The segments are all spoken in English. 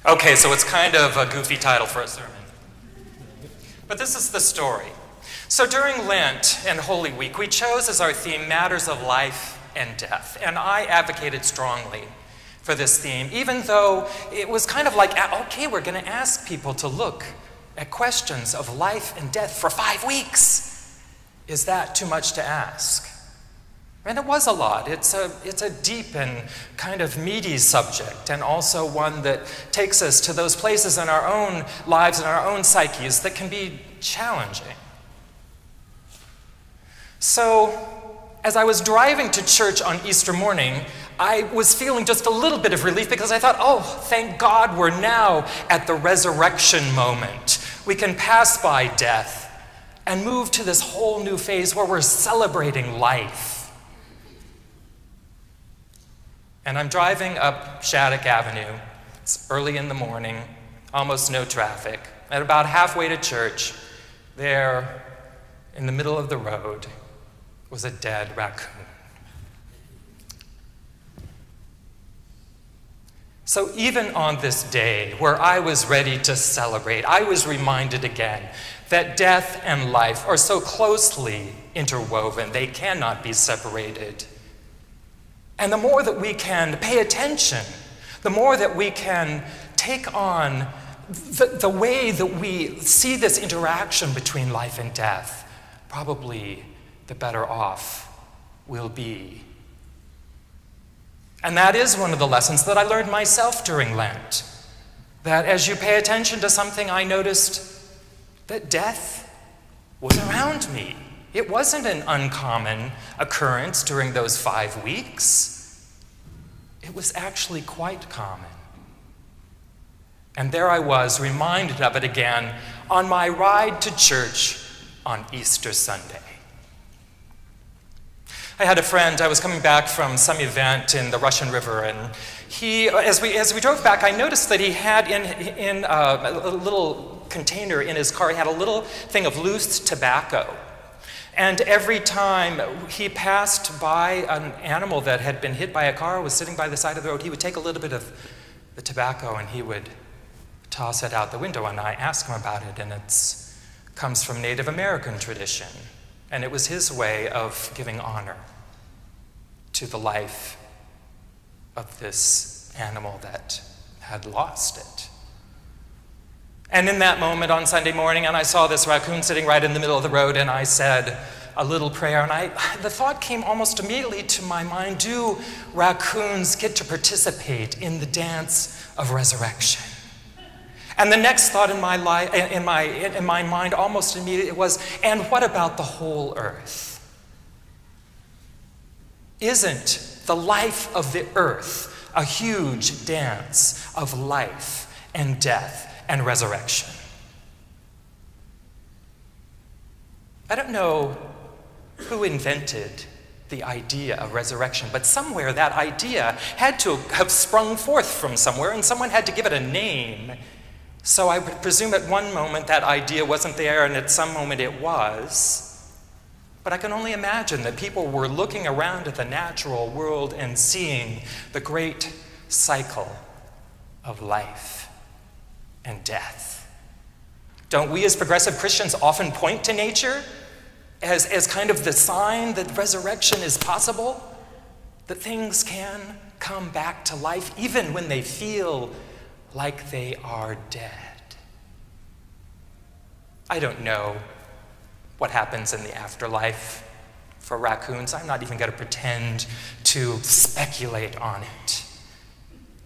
Okay, so it's kind of a goofy title for a sermon. But this is the story. So during Lent and Holy Week, we chose as our theme matters of life and death. And I advocated strongly for this theme, even though it was kind of like, okay, we're going to ask people to look at questions of life and death for 5 weeks. Is that too much to ask? And it was a lot. It's a deep and kind of meaty subject, and also one that takes us to those places in our own lives and our own psyches that can be challenging. So, as I was driving to church on Easter morning, I was feeling just a little bit of relief because I thought, oh, thank God we're now at the resurrection moment. We can pass by death and move to this whole new phase where we're celebrating life. And I'm driving up Shattuck Avenue. It's early in the morning, almost no traffic. At about halfway to church, there, in the middle of the road, was a dead raccoon. So even on this day, where I was ready to celebrate, I was reminded again that death and life are so closely interwoven, they cannot be separated. And the more that we can pay attention, the more that we can take on the way that we see this interaction between life and death, probably the better off we'll be. And that is one of the lessons that I learned myself during Lent. That as you pay attention to something, I noticed that death was around me. It wasn't an uncommon occurrence during those 5 weeks. It was actually quite common. And there I was, reminded of it again on my ride to church on Easter Sunday. I had a friend, I was coming back from some event in the Russian River, and he, as we drove back, I noticed that he had in a little container in his car, he had a little thing of loose tobacco. And every time he passed by an animal that had been hit by a car, was sitting by the side of the road, he would take a little bit of the tobacco and he would toss it out the window. And I asked him about it, and it comes from Native American tradition. And it was his way of giving honor to the life of this animal that had lost it. And in that moment on Sunday morning, and I saw this raccoon sitting right in the middle of the road, and I said a little prayer, and the thought came almost immediately to my mind, do raccoons get to participate in the dance of resurrection? And the next thought in my mind almost immediately was, and what about the whole earth? Isn't the life of the earth a huge dance of life and death and resurrection? I don't know who invented the idea of resurrection, but somewhere that idea had to have sprung forth from somewhere, and someone had to give it a name. So I would presume at one moment that idea wasn't there, and at some moment it was. But I can only imagine that people were looking around at the natural world and seeing the great cycle of life and death. Don't we as progressive Christians often point to nature as kind of the sign that resurrection is possible? That things can come back to life even when they feel like they are dead. I don't know what happens in the afterlife for raccoons. I'm not even going to pretend to speculate on it.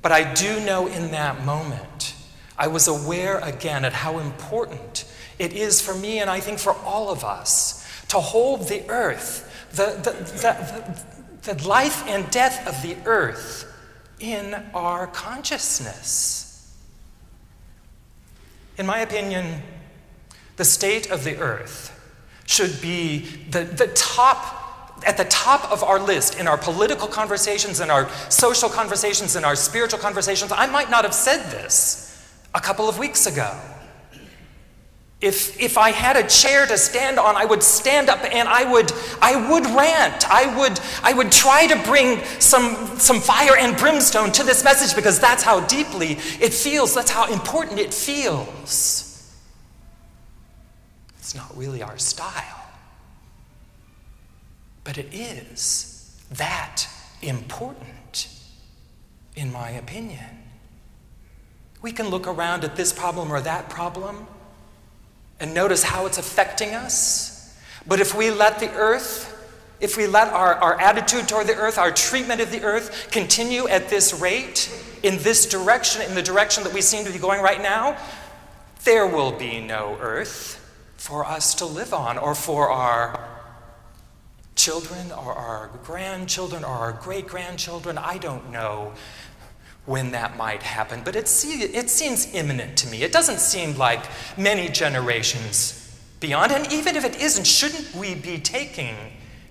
But I do know in that moment, I was aware again at how important it is for me, and I think for all of us, to hold the earth, the life and death of the earth in our consciousness. In my opinion, the state of the earth should be at the top of our list in our political conversations, in our social conversations, in our spiritual conversations. I might not have said this a couple of weeks ago. If I had a chair to stand on, I would stand up and I would rant. I would try to bring some fire and brimstone to this message because that's how deeply it feels. That's how important it feels. It's not really our style, but it is that important, in my opinion. We can look around at this problem or that problem and notice how it's affecting us. But if we let the earth, if we let our attitude toward the earth, our treatment of the earth continue at this rate, in this direction, in the direction that we seem to be going right now, there will be no earth for us to live on, or for our children, or our grandchildren, or our great-grandchildren. I don't know when that might happen, but it seems imminent to me. It doesn't seem like many generations beyond, and even if it isn't, shouldn't we be taking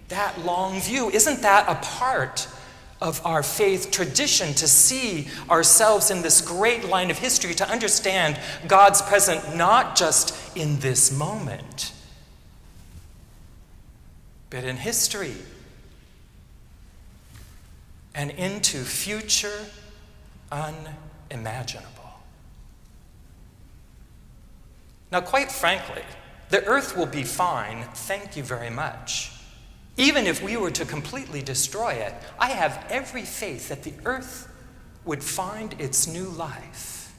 that long view? Isn't that a part of our faith tradition, to see ourselves in this great line of history, to understand God's presence not just in this moment, but in history and into future unimaginable. Now, quite frankly, the earth will be fine, thank you very much. Even if we were to completely destroy it, I have every faith that the earth would find its new life.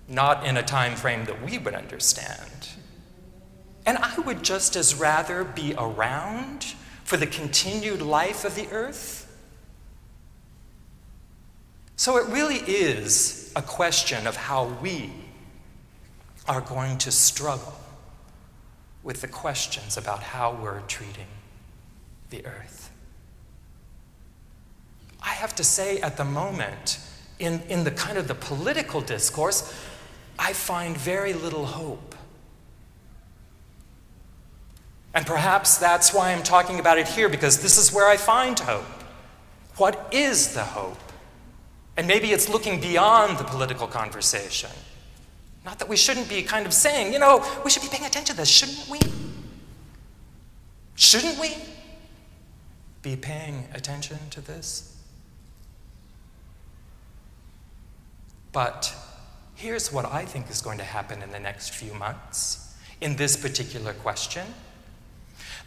Not in a time frame that we would understand. And I would just as rather be around for the continued life of the earth. So it really is a question of how we are going to struggle with the questions about how we're treating the earth. I have to say, at the moment, in the kind of the political discourse, I find very little hope. And perhaps that's why I'm talking about it here, because this is where I find hope. What is the hope? And maybe it's looking beyond the political conversation. Not that we shouldn't be kind of saying, we should be paying attention to this, shouldn't we? Shouldn't we be paying attention to this? But here's what I think is going to happen in the next few months in this particular question.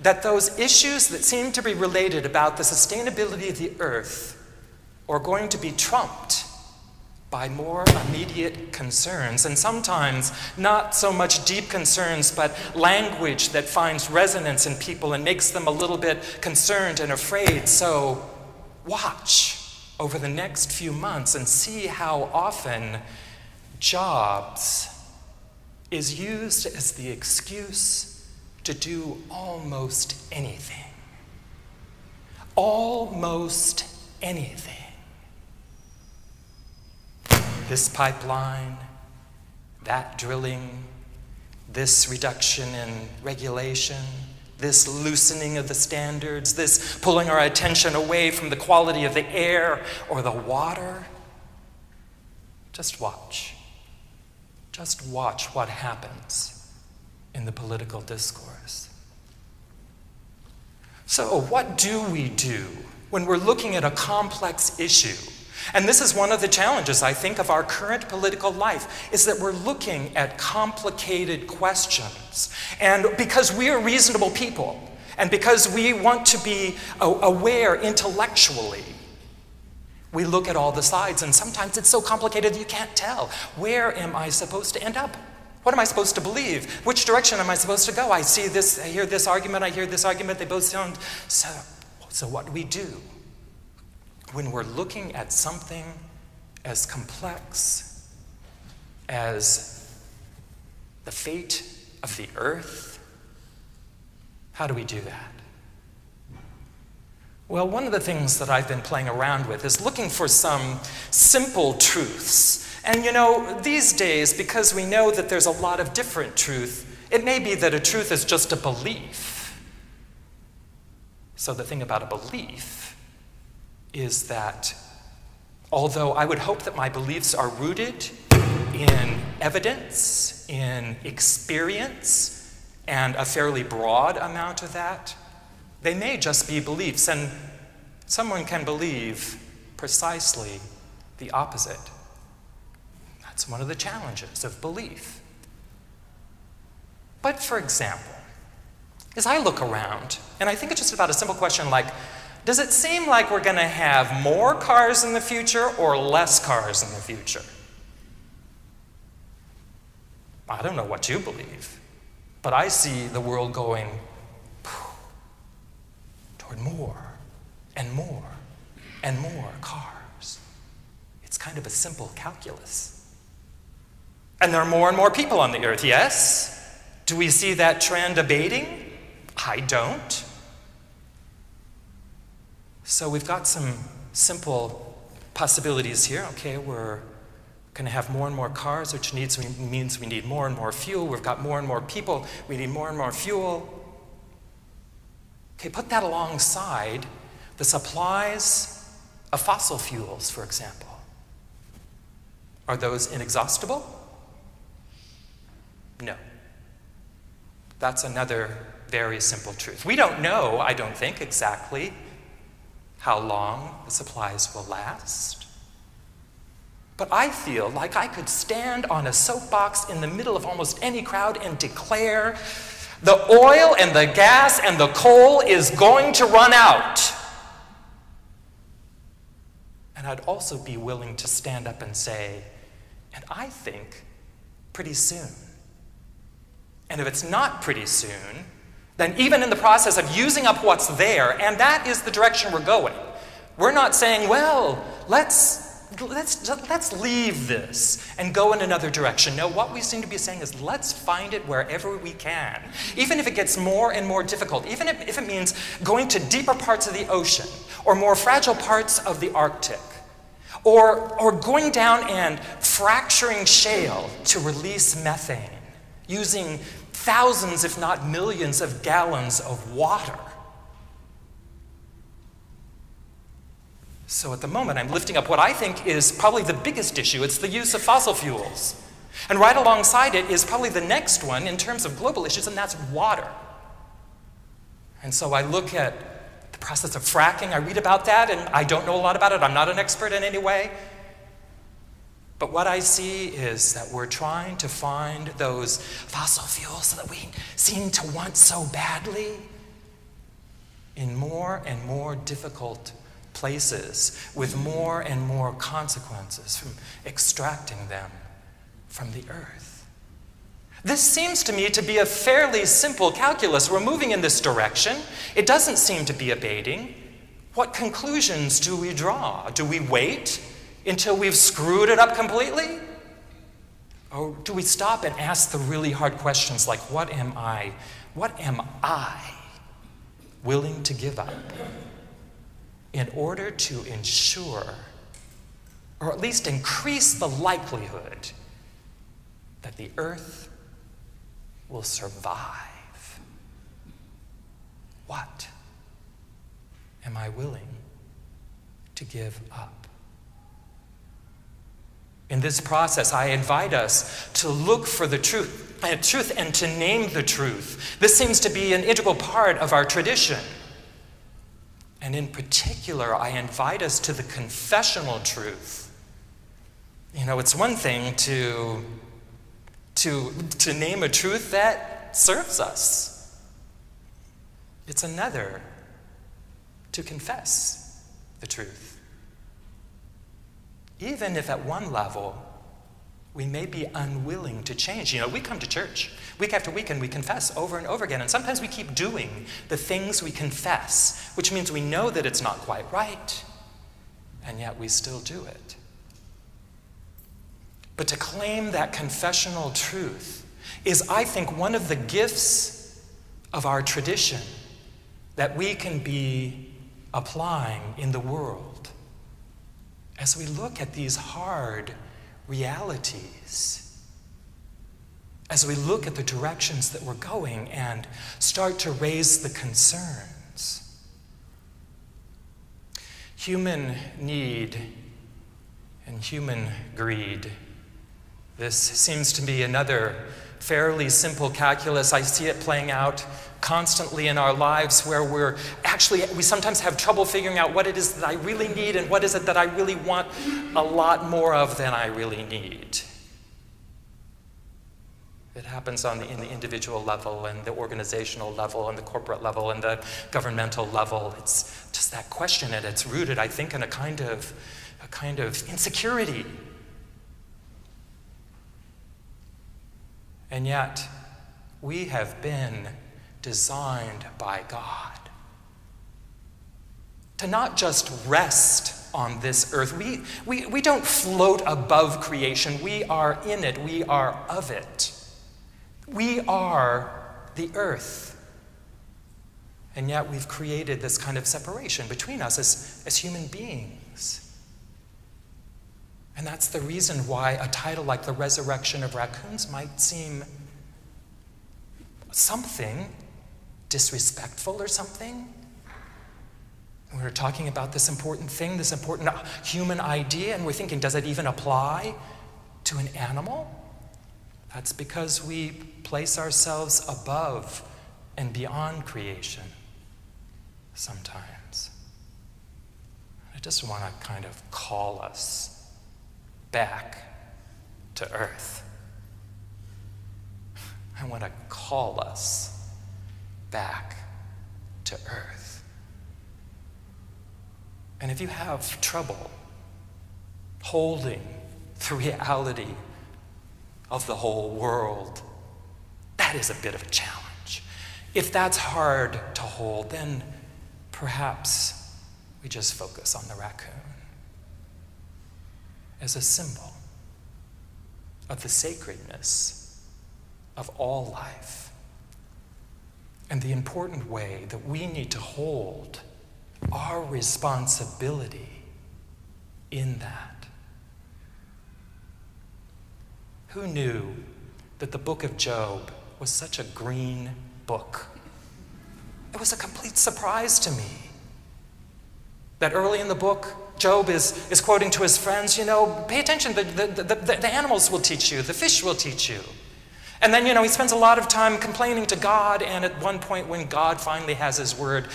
That those issues that seem to be related about the sustainability of the earth are going to be trumped by more immediate concerns, and sometimes not so much deep concerns, but language that finds resonance in people and makes them a little bit concerned and afraid. So watch over the next few months and see how often jobs is used as the excuse to do almost anything. Almost anything. This pipeline, that drilling, this reduction in regulation, this loosening of the standards, this pulling our attention away from the quality of the air or the water. Just watch. Just watch what happens in the political discourse. So, what do we do when we're looking at a complex issue? And this is one of the challenges, I think, of our current political life, is that we're looking at complicated questions. And because we are reasonable people, and because we want to be aware intellectually, we look at all the sides, and sometimes it's so complicated that you can't tell. Where am I supposed to end up? What am I supposed to believe? Which direction am I supposed to go? I see this, I hear this argument, they both sound... So what do we do when we're looking at something as complex as the fate of the earth? How do we do that? Well, one of the things that I've been playing around with is looking for some simple truths. And these days, because we know that there's a lot of different truth, it may be that a truth is just a belief. So the thing about a belief is that although I would hope that my beliefs are rooted in evidence, in experience, and a fairly broad amount of that. They may just be beliefs, and someone can believe precisely the opposite. That's one of the challenges of belief. But for example, as I look around, and I think it's just about a simple question like, does it seem like we're going to have more cars in the future or less cars in the future? I don't know what you believe, but I see the world going toward more and more and more cars. It's kind of a simple calculus. And there are more and more people on the earth, yes? Do we see that trend abating? I don't. So we've got some simple possibilities here. Okay, we're going to have more and more cars, which means we need more and more fuel. We've got more and more people. We need more and more fuel. Okay, put that alongside the supplies of fossil fuels, for example. Are those inexhaustible? No. That's another very simple truth. We don't know, I don't think, exactly how long the supplies will last. But I feel like I could stand on a soapbox in the middle of almost any crowd and declare, the oil and the gas and the coal is going to run out. And I'd also be willing to stand up and say, and I think pretty soon. And if it's not pretty soon, then even in the process of using up what's there, and that is the direction we're going, we're not saying, well, let's leave this and go in another direction. No, what we seem to be saying is let's find it wherever we can, even if it gets more and more difficult, even if it means going to deeper parts of the ocean or more fragile parts of the Arctic, or going down and fracturing shale to release methane, using thousands, if not millions, of gallons of water. So at the moment, I'm lifting up what I think is probably the biggest issue. It's the use of fossil fuels. And right alongside it is probably the next one in terms of global issues, and that's water. And so I look at the process of fracking. I read about that, and I don't know a lot about it. I'm not an expert in any way. But what I see is that we're trying to find those fossil fuels that we seem to want so badly in more and more difficult places with more and more consequences from extracting them from the earth. This seems to me to be a fairly simple calculus. We're moving in this direction. It doesn't seem to be abating. What conclusions do we draw? Do we wait until we've screwed it up completely? Or do we stop and ask the really hard questions like, what am I willing to give up in order to ensure, or at least increase the likelihood that the earth will survive? What am I willing to give up? In this process, I invite us to look for the truth and to name the truth. This seems to be an integral part of our tradition. And in particular, I invite us to the confessional truth. You know, it's one thing to name a truth that serves us. It's another to confess the truth. Even if at one level, we may be unwilling to change. You know, we come to church week after week and we confess over and over again. And sometimes we keep doing the things we confess, which means we know that it's not quite right, and yet we still do it. But to claim that confessional truth is, I think, one of the gifts of our tradition that we can be applying in the world as we look at these hard realities, as we look at the directions that we're going and start to raise the concerns. Human need and human greed This seems to be another fairly simple calculus. I see it playing out constantly in our lives where we sometimes have trouble figuring out what it is that I really need and what is it that I really want a lot more of than I really need. It happens in the individual level and the organizational level and the corporate level and the governmental level. It's just that question, and it's rooted, I think, in a kind of insecurity. And yet, we have been designed by God to not just rest on this earth. We don't float above creation. We are in it. We are of it. We are the earth. And yet we've created this kind of separation between us as human beings. And that's the reason why a title like The Resurrection of Raccoons might seem something disrespectful or something. We're talking about this important thing, this important human idea, and we're thinking, does it even apply to an animal? That's because we place ourselves above and beyond creation sometimes. I just want to kind of call us back to earth. I want to call us back to earth. And if you have trouble holding the reality of the whole world, that is a bit of a challenge. If that's hard to hold, then perhaps we just focus on the raccoon as a symbol of the sacredness of all life and the important way that we need to hold our responsibility in that. Who knew that the book of Job was such a green book? It was a complete surprise to me that early in the book, Job is quoting to his friends, pay attention, the animals will teach you, the fish will teach you. And then, he spends a lot of time complaining to God, and at one point when God finally has his word,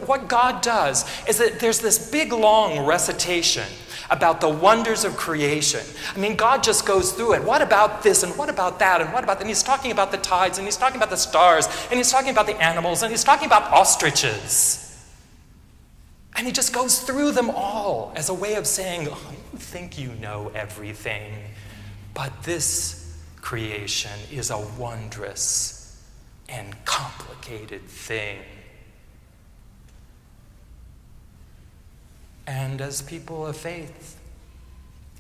what God does is that there's this big, long recitation about the wonders of creation. I mean, God just goes through it. What about this, and what about that, and what about that? And he's talking about the tides, and he's talking about the stars, and he's talking about the animals, and he's talking about ostriches. And he just goes through them all as a way of saying, oh, you think you know everything, but this creation is a wondrous and complicated thing. And as people of faith,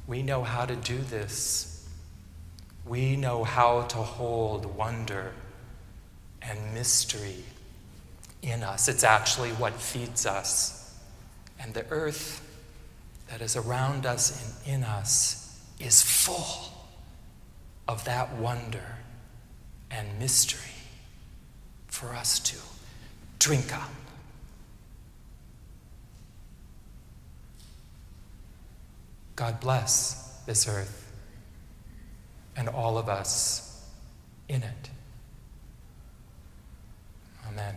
we know how to do this. We know how to hold wonder and mystery in us. It's actually what feeds us. And the earth that is around us and in us is full of that wonder and mystery for us to drink up. God bless this earth and all of us in it. Amen.